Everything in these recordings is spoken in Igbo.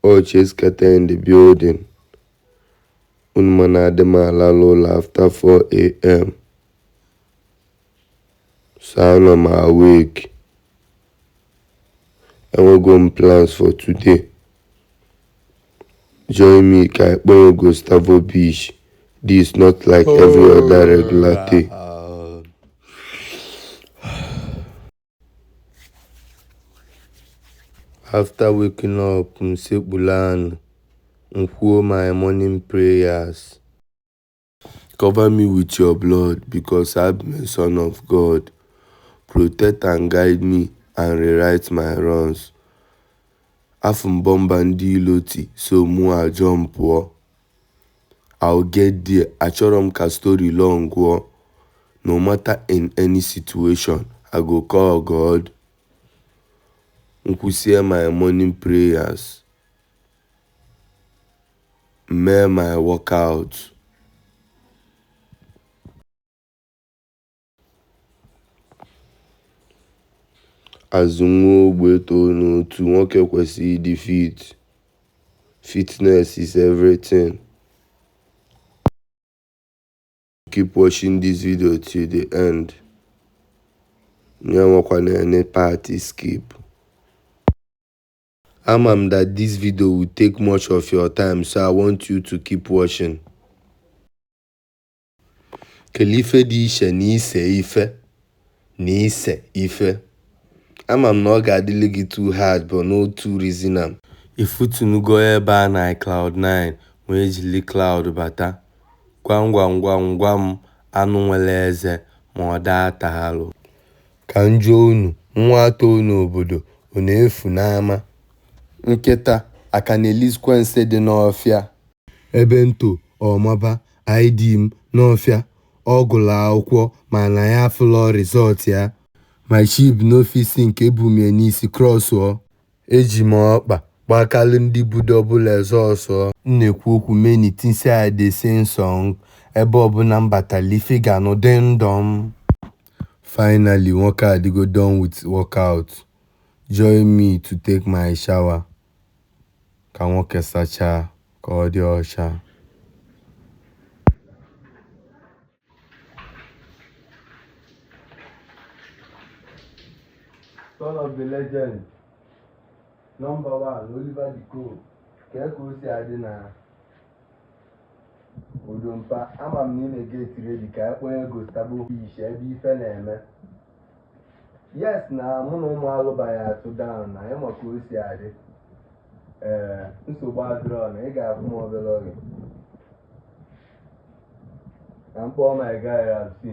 Oh, chase Cartel in the building. Unmana Ademala Lola after 4 a.m. Sound on my awake. And we're going plans for today. Join me, Kaikpo Gustavo Beach. This is not like every other regular day. After waking up, Msebulan, my morning prayers. Cover me with your blood, because I'm a son of God. Protect and guide me and rewrite my wrongs. Afum bombandi loti, so mua jump wo. I'll get there. Achorom ka story long wo. No matter in any situation, I go call God. Nkusie my morning prayers. May my workout. Azungu Beto no to nwoke kwesi defeat. Fitness is everything. Keep watching this video till the end. Nyamokwane any party skip. I'm that this video will take much of your time, so I want you to keep watching. Kelife di ishe ni ise ife. I'm not gonna get too hard, but no too reason. If you to go ebe na Cloud9, when jili cloud bata. Gwam anu nwele eze ma ọ daa tahalụ. Ka njụọ unu, nwa atọ n'obodo ọ na-efu n'ama. Nkịta aka na-elizikwa nse dị n'ọfịa. Ebe nto ọmaba ID m n'ọfịa. Ọ gụrụ akwụkwọ mana ya afụlọ resọt ya. My ship n'ofisi nke ebumie n'isi cross ọ. Eji m ọkpa gbakalụ ndị bụ double exhaust ọ. M na-ekwu okwu many things I dey sing song. Ebe ọbụla m batala ife ga-anụ dị ndụ m. Finally, nwoke adigo done with workout. Join me to take my shower. Ka nwoke sachaa ka ọ dị ọcha. Son of the legend. Number 1, Oliver the Cool. Keko si adị na Udompa. Ama m n'ime get ready ka ekpo ego stable fish ebe ife na-eme. Yes, na mụ na ụmụ alụbaghị atụ down na ịma ka o si adị. Nsogbu adịrọ na ị ga-afụ m obere oge. Ka m kpọọ my guy Rapsi.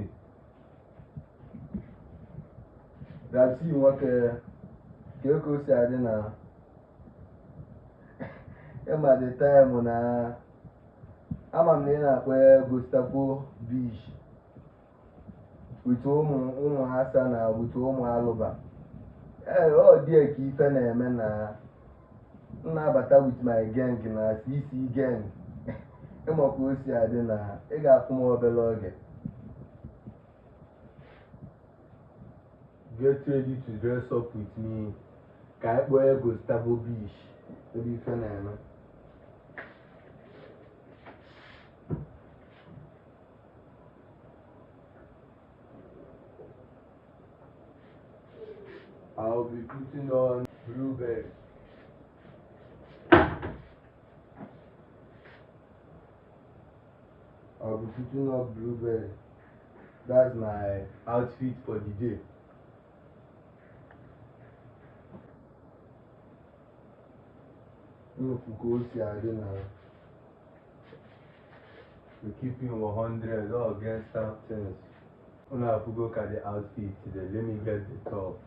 Rapsi nwoke ka o si adị na ịma the time na ama m na ị na-akpọ Gustavo Beach with ụmụ Hasa na with ụmụ alụba. Ọ dị ka ife na-eme na nnabata with my gang na CC gang. Ịma ka o si adị na ị ga-afụ m obere oge. Get ready to dress up with me. Ka anyị kpọọ Gustavo Beach ebe ife na-eme. I'll be putting on blueberry. That's my outfit for the day. We keep him 100 all against things. When I have to go at the outfit today, let me get the top.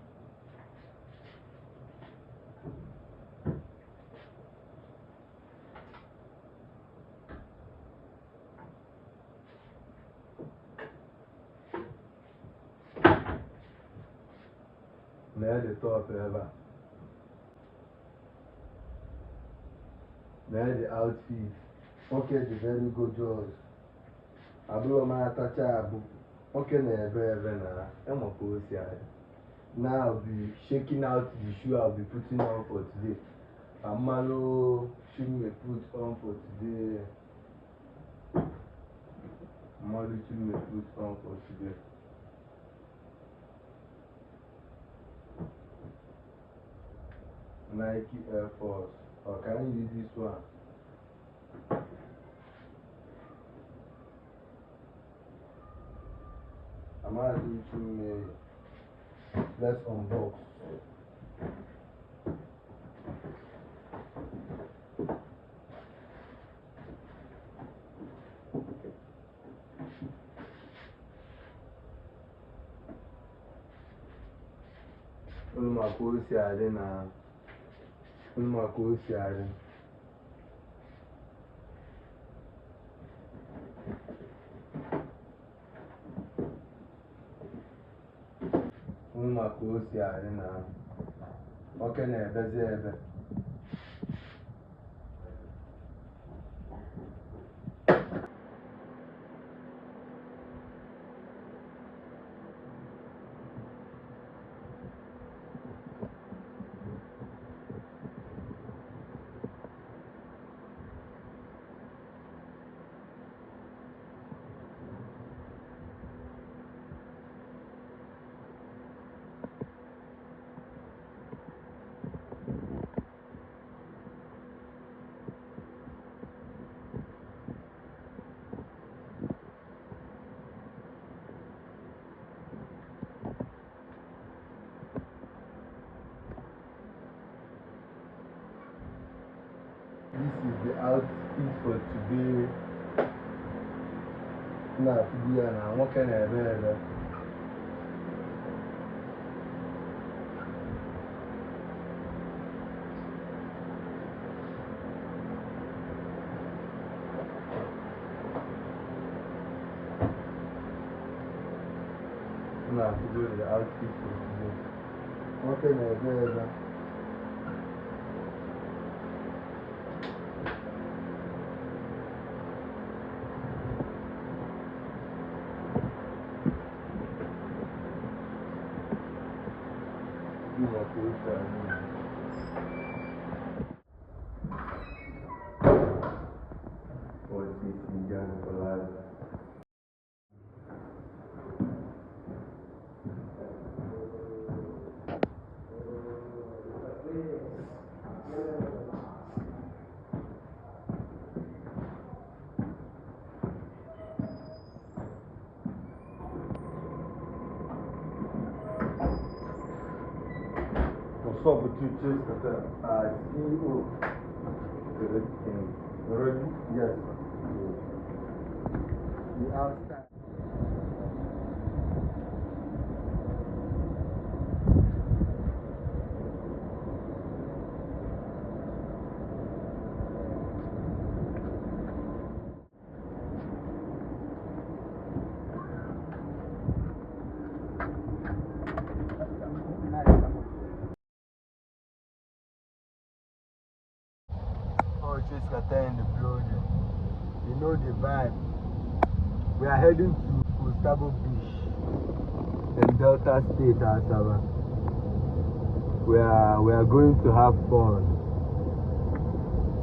May the top ever. May the outfit. Okay, the very good job. Abro ma tacha abu. Okay, na ebe na. Emo ko si ade. Now I'll be shaking out the shoe I'll be putting on for today. Amalo shouldn't be put on for today. Amalo shouldn't be put on for today. Nike Air Force. Or can you use this one? Amalo shouldn't be. Let's unbox. Uma coisa na uma coisa na okay na bezebe This is the outfit for today. Na today na nwoke na-ebe ebe. Na today the outfit for today. Nwoke na-ebe ebe. Uma coisa pode se ligar no palácio. What's up with you, Chase Cartel? CEO. Ready? Yes. The outside. Oh, Chase Cartel in the building. You know the vibe. We are heading to Gustavo Beach in Delta State, Asaba. We are going to have fun.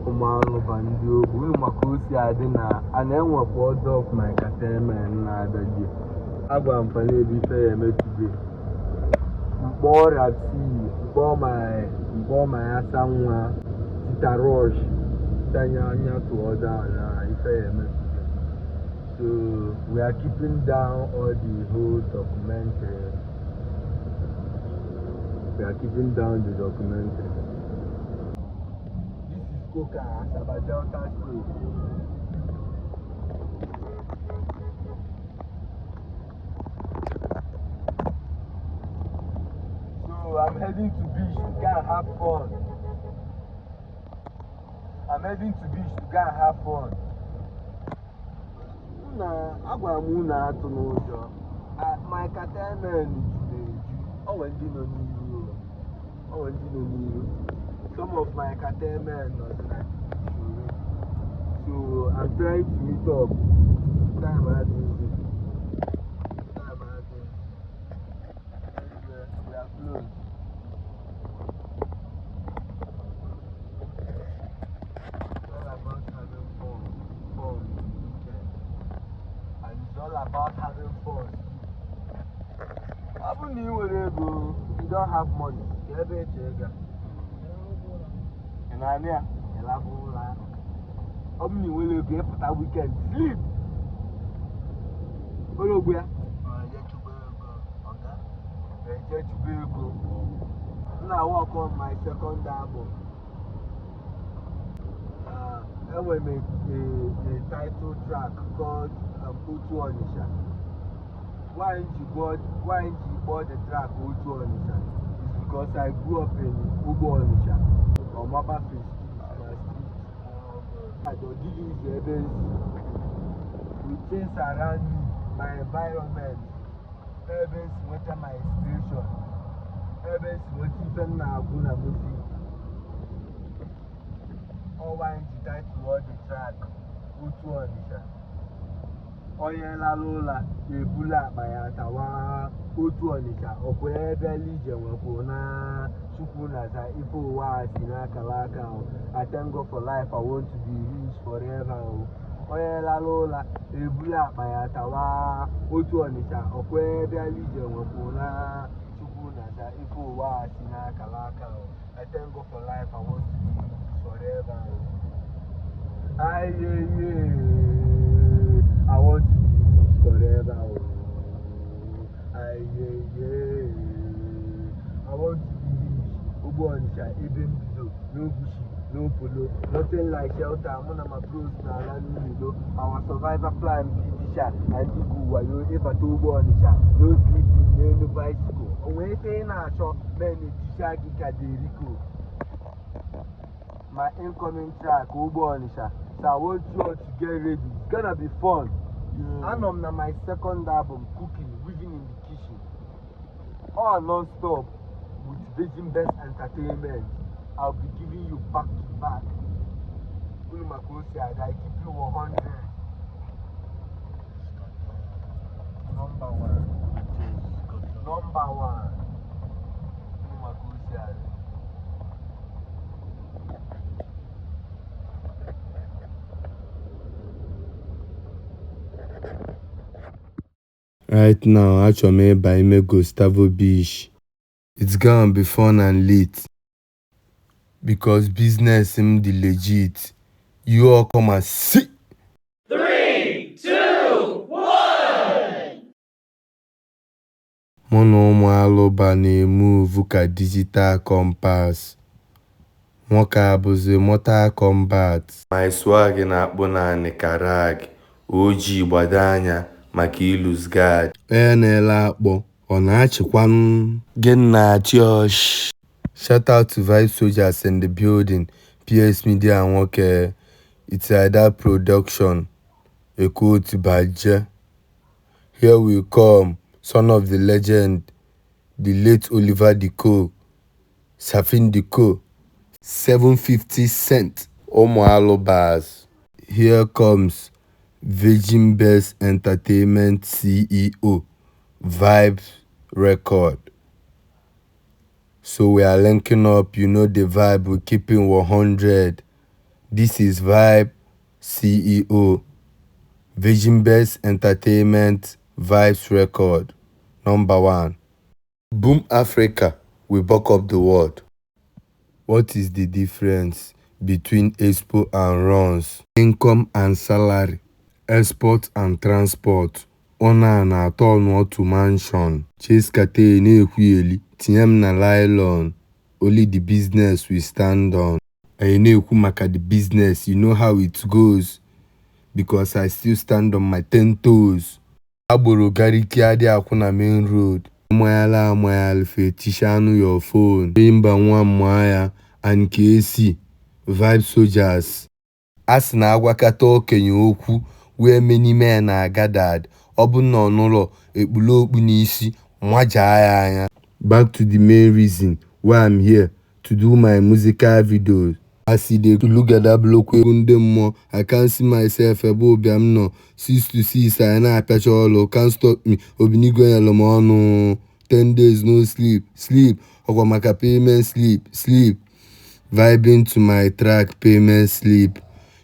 Umalo bandio, bunu makosi adina, anenwa board of my cartel man na adaje. Agwa mfane bi fe eme today. Mbo rati, mbo my asanwa, tita rush, tanya to order na ife eme today. So we are keeping down all the whole documentary. We are keeping down the documentary. This is Coca, Asaba Delta State. So I'm heading to beach to go and have fun. I'm heading to beach to go and have fun. Agwa m na atụ n'ụjọ. My cartel men na-eju. O nwere ndị nọ n'iru. Some of my cartel men nọ na Ishoro. So I'm trying to meet up. Time adịghị. We are close. all about having fun. Even you you don't have money. You have a check. And I'm here. You have all you will be able to weekend sleep. Hello, where? Now I work on my second album. I will make a title track called Utu Onisha. Why ain't you bought the track Utu Onisha? It's because I grew up in Ubu Onisha, or Maba Face Street, my street. I don't use the evidence. We things around me, my environment, evidence, what are my inspiration, evidence, what even now, Guna music. Or why ain't you title all the track Utu Onisha? Onye Lalola, Ebula, Bayatawa, Utu Onisha, Okwebe Legion, Wakona, Sukunaza, Ifo was in Akalaka. I thank God for life, I want to be rich forever. Onye Lalola, Ebula, Bayatawa, Utu Onisha, Okwebe Legion, Wakona, Sukunaza, Ifo was in Akalaka. I thank God for life, I want to be rich forever. I want to be forever. I want to be rich. Obonisha, even below, no bushy, no polo, nothing like shelter. I'm one of my bros now. Our survivor plan be shot and you go while you ever to Obonisha. No sleeping, no bicycle. When saying I shot, many Tishaki Kadiriko. My incoming track, Obonisha. So I want you all to get ready. It's gonna be fun. And on my second album, Cooking, Living in the Kitchen. All non-stop with Virgin Best Entertainment. I'll be giving you back to back. I keep you 100. Number one. Right now, achọrọ m ịba ime Gustavo Beach. It's gonna be fun and lit. Because business m dị legit. You all come and see. 3, 2, 1. Mụ na ụmụ alụba na-emuvu ka digital compass. Nwoke abụzi Mortal Kombat. My swag na-akpụ naanị ka rag. Ojii gbado anya maka ilus guard. Onye na-ele akpọ ọ na-achịkwanụ gị na-achị ọsh. Shout out to Vibe Soldiers in the building. PS Media nwoke. It's either production. Eko Tibaje. Here we come. Son of the legend. The late Oliver Diko. Safin Diko. 750 cent. Omo Alobas. Here comes Virgin Best Entertainment CEO. Vibes Record. So we are linking up, you know the vibe, we're keeping 100. This is Vibe CEO. Vision Best Entertainment Vibes Record. Number 1. Boom Africa, we buck up the world. What is the difference between expo and runs? Income and salary. Export and transport. Ona na atọ n'otu mansion. Chase Cartel na-ekwugheli. Tinye m na nylon. Only the business we stand on. I na-ekwu maka the business, you know how it goes. Because I still stand on my 10 toes. Agboro gariki adị akwụ na main road. Amayala fetisha anụ your phone. Mba nwa mmanya and KC. Vibe Soldiers. Asị na agwakata okenye okwu where many men are gathered. Ọ bụ na ọnụlọ ekpulu okpu n'isi nwajaa ya anya. Back to the main reason why I'm here, to do my musical videos. As I dey look at that block wey ndị mmụọ, I can't see myself ebe ụbịam nọ. 6 to 6 I na-apịacha ọlụ, can't stop me. Obinigwe nyelụ m ọnụ. 10 days no sleep. Ọkwa maka payment sleep. Vibing to my track payment sleep.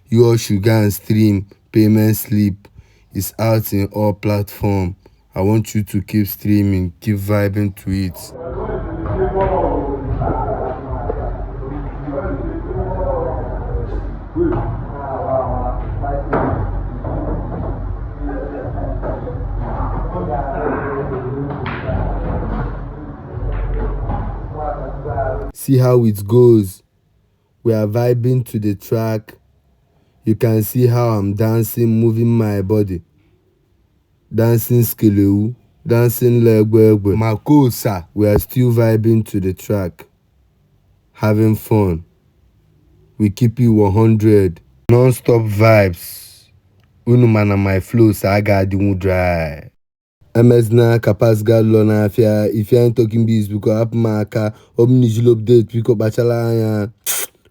Your sugar and stream payment sleep. It's out in all platforms. I want you to keep streaming, keep vibing to it. See how it goes. We are vibing to the track. You can see how I'm dancing, moving my body. Dancing skelewu, dancing legwegwe. Makosa. We are still vibing to the track. Having fun. We keep it 100. Non-stop vibes. Unu mana my flow so I got the dry. MSna kapasga lona afia if you ain't talking biz because up maka omnijil update pick up bachala anya.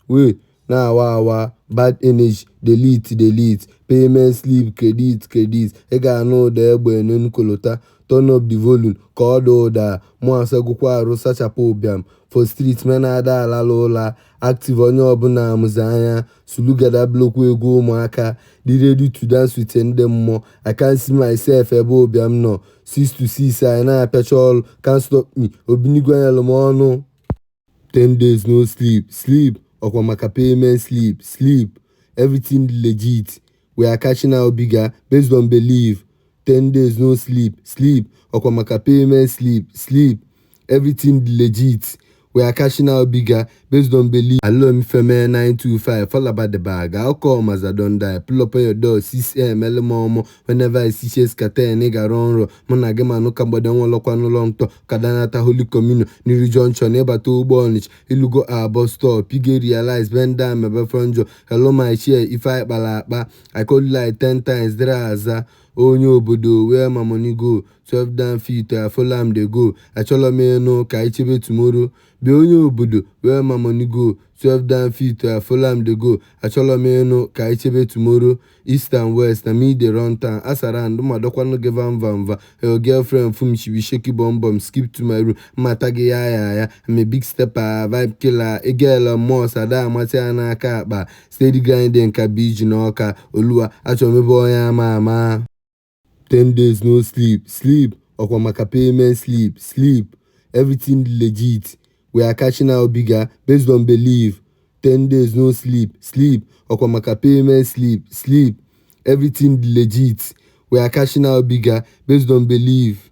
Wait, now wow bad energy delete payment slip credit ega no the egbe nenu kolota turn up the volume call the order mo asagukwa arụ sachapụ ụbịam for street men ada alala ụla active onye ọbụla amụzi anya sulugada blokwu egwu ụmụaka dị ready to dance with ndị mmụọ I can't see myself ebe ụbịam nọ 6 to 6 anyị na-apịacha ọrụ can't stop me obinigwe nyelụ m ọnụ 10 days no sleep ọkwa maka payment sleep everything legit we are catching out bigger based on belief 10 days no sleep ọkwa maka payment sleep everything legit we are catching out bigger based on belief. Hello, me feme 925 all about the bag. I'll call as I don't die. Pull up on your door 6am early momo. Whenever I see chase Cartel nigga run mona gema no kamba don one lock no long to kadanata holy communion ni junction eba to bonich ilugo bus stop pige realize bend down my front jo hello my share if I balaba I call you like 10 times draza onye obodo where my money go 12 down feet I follow am dey go achọlọ m ịnụ ka anyị chebe tomorrow be onye obodo where my money go 12 down feet I follow am dey go achọlọ m ịnụ ka anyị chebe tomorrow east and west na me dey run town asarand ụmụadọkwanụ gị vamva your girlfriend fum she be shaky bum skip to my room mmata gị ya I'm a big stepper vibe killer egela mos ada amatị ya n'aka akpa steady grinding ka biji n'ọka oluwa achọrọ m ebe onye ama 10 days no sleep ọkwa maka payment sleep everything legit we are catching out bigger based on belief 10 days no sleep ọkwa maka payment sleep everything legit we are catching out bigger based on belief